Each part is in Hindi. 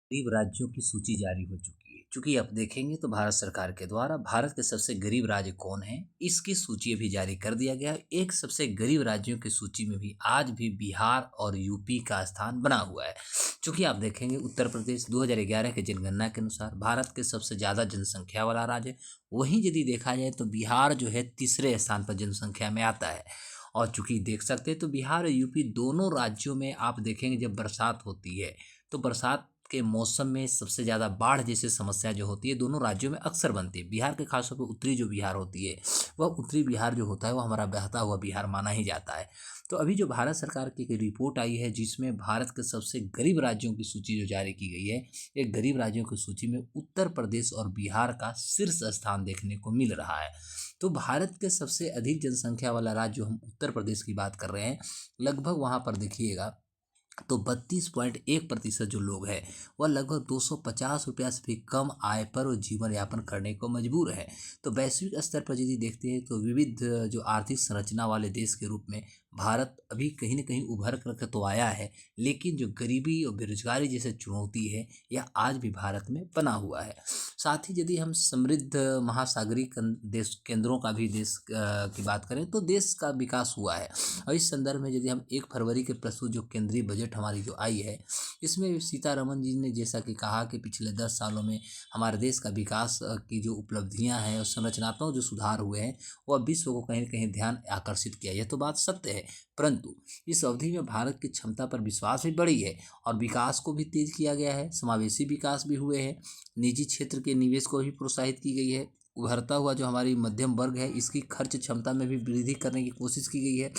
गरीब राज्यों की सूची जारी हो चुकी है। चूंकि आप देखेंगे तो भारत सरकार के द्वारा भारत के सबसे गरीब राज्य कौन हैं, इसकी सूची अभी जारी कर दिया गया है। एक सबसे गरीब राज्यों की सूची में भी आज भी बिहार और यूपी का स्थान बना हुआ है। चूंकि आप देखेंगे उत्तर प्रदेश 2011 के जनगणना के अनुसार भारत के सबसे ज़्यादा जनसंख्या वाला राज्य है। वहीं यदि देखा जाए तो बिहार जो है तीसरे स्थान पर जनसंख्या में आता है। और चूंकि देख सकते हैं तो बिहार और यूपी दोनों राज्यों में आप देखेंगे जब बरसात होती है तो बरसात के मौसम में सबसे ज़्यादा बाढ़ जैसी समस्या जो होती है दोनों राज्यों में अक्सर बनती है। बिहार के खासतौर पर उत्तरी जो बिहार होती है वह उत्तरी बिहार जो होता है वह हमारा बहता हुआ बिहार माना ही जाता है। तो अभी जो भारत सरकार की एक रिपोर्ट आई है जिसमें भारत के सबसे गरीब राज्यों की सूची जो जारी की गई है, एक गरीब राज्यों की सूची में उत्तर प्रदेश और बिहार का शीर्ष स्थान देखने को मिल रहा है। तो भारत के सबसे अधिक जनसंख्या वाला राज्य जो हम उत्तर प्रदेश की बात कर रहे हैं, लगभग वहाँ पर देखिएगा तो 32.1% जो लोग हैं वह लगभग 250 रुपया से भी कम आय पर वो जीवन यापन करने को मजबूर है। तो वैश्विक स्तर पर यदि देखते हैं तो विविध जो आर्थिक संरचना वाले देश के रूप में भारत अभी कहीं न कहीं उभर कर तो आया है, लेकिन जो गरीबी और बेरोजगारी जैसे चुनौती है यह आज भी भारत में बना हुआ है। साथ ही यदि हम समृद्ध महासागरीय देश केंद्रों का भी देश की बात करें तो देश का विकास हुआ है। और इस संदर्भ में यदि हम 1 फरवरी के प्रस्तुत जो केंद्रीय बजट हमारी जो आई है, इसमें सीतारमन जी ने जैसा कि कहा कि पिछले 10 सालों में हमारे देश का विकास की जो उपलब्धियां हैं और संरचनात्मक जो सुधार हुए हैं वह विश्व को कहीं न कहीं ध्यान आकर्षित किया। यह तो बात सत्य है, परंतु इस अवधि में भारत की क्षमता पर विश्वास भी बढ़ी है और विकास को भी तेज किया गया है। समावेशी विकास भी हुए हैं, निजी क्षेत्र के निवेश को भी प्रोत्साहित की गई है। उभरता हुआ जो हमारी मध्यम वर्ग है इसकी खर्च क्षमता में भी वृद्धि करने की कोशिश की गई है।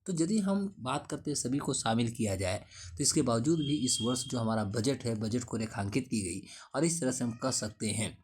तो यदि हम बात करते हैं सभी को शामिल किया जाए तो इसके बावजूद भी इस वर्ष जो हमारा बजट है बजट को रेखांकित की गई। और इस तरह से हम कह सकते हैं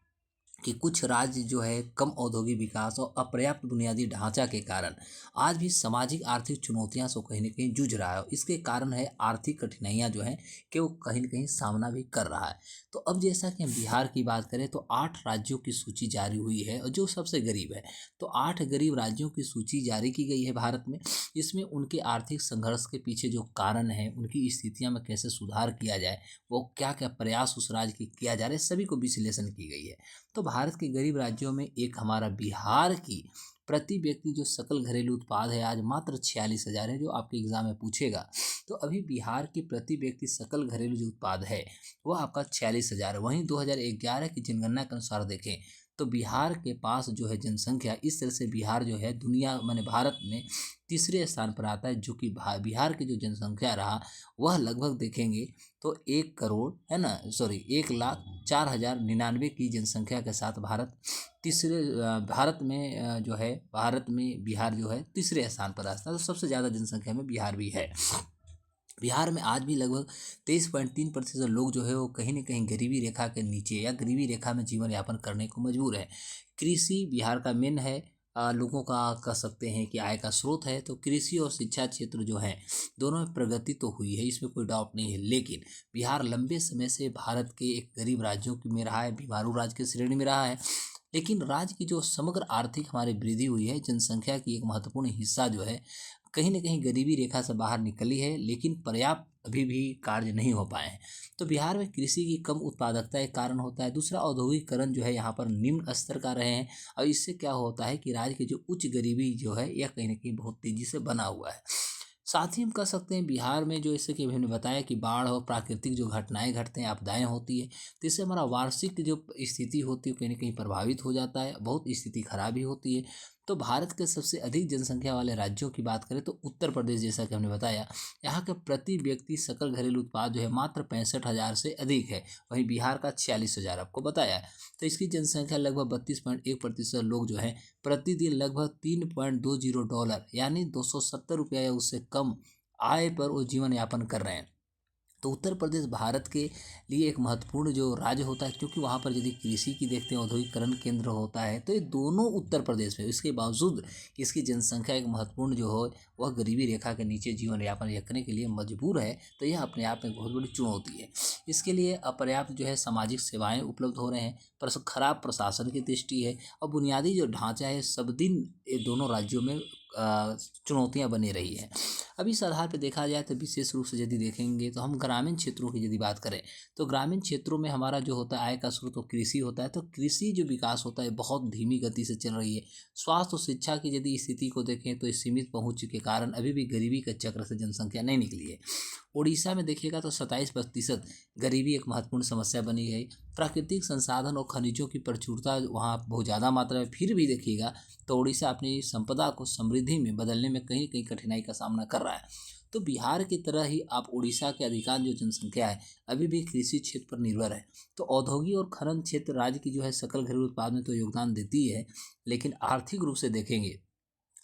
कि कुछ राज्य जो है कम औद्योगिक विकास और अपर्याप्त बुनियादी ढांचा के कारण आज भी सामाजिक आर्थिक चुनौतियां से कहीं न कहीं जूझ रहा है। इसके कारण है आर्थिक कठिनाइयां जो हैं कि वो कहीं न कहीं सामना भी कर रहा है। तो अब जैसा कि हम बिहार की बात करें तो 8 राज्यों की सूची जारी हुई है और जो सबसे गरीब है, तो 8 गरीब राज्यों की सूची जारी की गई है भारत में। इसमें उनके आर्थिक संघर्ष के पीछे जो कारण है, उनकी स्थितियां में कैसे सुधार किया जाए, वो क्या क्या प्रयास उस राज्य की किया जा रहा है, सभी को विश्लेषण की गई है। तो भारत के गरीब राज्यों में एक हमारा बिहार की प्रति व्यक्ति जो सकल घरेलू उत्पाद है आज मात्र 46,000 है, जो आपके एग्जाम में पूछेगा। तो अभी बिहार की प्रति व्यक्ति सकल घरेलू जो उत्पाद है वो आपका 46,000 है। वहीं 2011 की जनगणना के अनुसार देखें तो बिहार के पास जो है जनसंख्या, इस तरह से बिहार जो है दुनिया माने भारत में तीसरे स्थान पर आता है। जो कि बिहार की जो जनसंख्या रहा वह लगभग देखेंगे तो 1 करोड़ है ना, सॉरी 1,04,099 की जनसंख्या के साथ भारत तीसरे भारत में जो है भारत में बिहार जो है तीसरे स्थान पर आता है। तो सबसे ज़्यादा जनसंख्या में बिहार भी है। बिहार में आज भी लगभग 23.3% लोग जो है वो कहीं न कहीं गरीबी रेखा के नीचे या गरीबी रेखा में जीवन यापन करने को मजबूर है। कृषि बिहार का मेन है, लोगों का कह सकते हैं कि आय का स्रोत है। तो कृषि और शिक्षा क्षेत्र जो है दोनों में प्रगति तो हुई है, इसमें कोई डाउट नहीं है, लेकिन बिहार लंबे समय से भारत के एक गरीब राज्यों में रहा है, बीमारू राज्य की श्रेणी में रहा है। लेकिन राज्य की जो समग्र आर्थिक हमारी वृद्धि हुई है, जनसंख्या की एक महत्वपूर्ण हिस्सा जो है कहीं न कहीं गरीबी रेखा से बाहर निकली है, लेकिन पर्याप्त अभी भी कार्य नहीं हो पाए हैं। तो बिहार में कृषि की कम उत्पादकता एक कारण होता है। दूसरा, औद्योगिकीकरण जो है यहाँ पर निम्न स्तर का रहे हैं और इससे क्या होता है कि राज्य की जो उच्च गरीबी जो है यह कहीं न कहीं बहुत तेज़ी से बना हुआ है। साथ ही हम कह सकते हैं बिहार में जो जैसे कि अभी हमने बताया कि बाढ़ और प्राकृतिक जो घटनाएँ घटते हैं, आपदाएँ होती है, तो इससे हमारा वार्षिक जो स्थिति होती है कहीं न कहीं प्रभावित हो जाता है, बहुत स्थिति खराब ही होती है। तो भारत के सबसे अधिक जनसंख्या वाले राज्यों की बात करें तो उत्तर प्रदेश, जैसा कि हमने बताया, यहाँ के प्रति व्यक्ति सकल घरेलू उत्पाद जो है मात्र 65,000 से अधिक है। वहीं बिहार का 46,000 आपको बताया। तो इसकी जनसंख्या लगभग 32.1% लोग जो हैं प्रतिदिन लगभग $3.20 यानी 270 रुपया या उससे कम आय पर वो जीवन यापन कर रहे हैं। तो उत्तर प्रदेश भारत के लिए एक महत्वपूर्ण जो राज्य होता है, क्योंकि वहाँ पर यदि कृषि की देखते हैं औद्योगिकरण केंद्र होता है, तो ये दोनों उत्तर प्रदेश में, इसके बावजूद इसकी जनसंख्या एक महत्वपूर्ण जो हो वह गरीबी रेखा के नीचे जीवन यापन रखने के लिए मजबूर है। तो यह अपने आप में बहुत बड़ी चुनौती है। इसके लिए अपर्याप्त जो है सामाजिक सेवाएं उपलब्ध हो रहे हैं, पर खराब प्रशासन की दृष्टि है और बुनियादी जो ढांचा है सब दिन ये दोनों राज्यों में चुनौतियाँ बनी रही हैं। अब इस आधार पे देखा जाए तो विशेष रूप से यदि देखेंगे तो हम ग्रामीण क्षेत्रों की यदि बात करें तो ग्रामीण क्षेत्रों में हमारा जो होता है आय का स्रोत वो कृषि होता है। तो कृषि जो विकास होता है बहुत धीमी गति से चल रही है। स्वास्थ्य और शिक्षा की यदि स्थिति को देखें तो इस सीमित पहुंच के कारण अभी भी गरीबी के चक्र से जनसंख्या नहीं निकली है। उड़ीसा में देखिएगा तो 27% गरीबी एक महत्वपूर्ण समस्या बनी है। प्राकृतिक संसाधन और खनिजों की प्रचुरता वहाँ बहुत ज़्यादा मात्रा में, फिर भी देखिएगा तो उड़ीसा अपनी संपदा को समृद्धि में बदलने में कहीं कहीं कठिनाई का सामना कर रहा है। तो बिहार की तरह ही आप उड़ीसा के अधिकांश जो जनसंख्या है अभी भी कृषि क्षेत्र पर निर्भर है। तो औद्योगिक और खनन क्षेत्र राज्य की जो है सकल घरेलू उत्पाद में तो योगदान देती है, लेकिन आर्थिक रूप से देखेंगे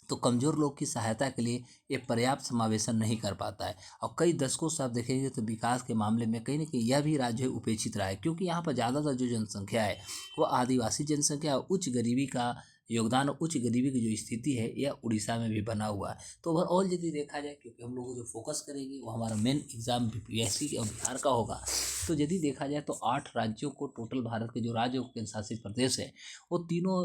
तो कमज़ोर लोग की सहायता के लिए ये पर्याप्त समावेशन नहीं कर पाता है। और कई दशकों से आप देखेंगे तो विकास के मामले में कहीं न कहीं यह भी राज्य उपेक्षित रहा है, क्योंकि यहाँ पर ज़्यादातर जो जनसंख्या है वो आदिवासी जनसंख्या और उच्च गरीबी का योगदान और उच्च गरीबी की जो स्थिति है यह उड़ीसा में भी बना हुआ है। तो ओवरऑल यदि देखा जाए, क्योंकि हम लोग जो फोकस करेंगे वो हमारा मेन एग्जाम बीपीएससी और बिहार का होगा, तो यदि देखा जाए तो 8 राज्यों को टोटल भारत के जो राज्य और केंद्र शासित प्रदेश है वो तीनों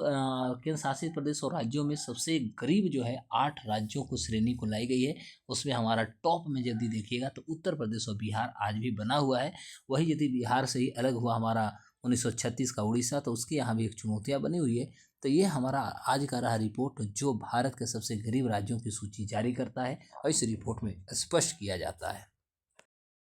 केंद्र शासित प्रदेश और राज्यों में सबसे गरीब जो है 8 राज्यों को श्रेणी को लाई गई है। उसमें हमारा टॉप में यदि देखिएगा तो उत्तर प्रदेश और बिहार आज भी बना हुआ है। वही यदि बिहार से ही अलग हुआ हमारा 1936 का उड़ीसा, तो उसके यहाँ भी एक चुनौतियाँ बनी हुई है। तो ये हमारा आज का रहा रिपोर्ट जो भारत के सबसे गरीब राज्यों की सूची जारी करता है और इस रिपोर्ट में स्पष्ट किया जाता है।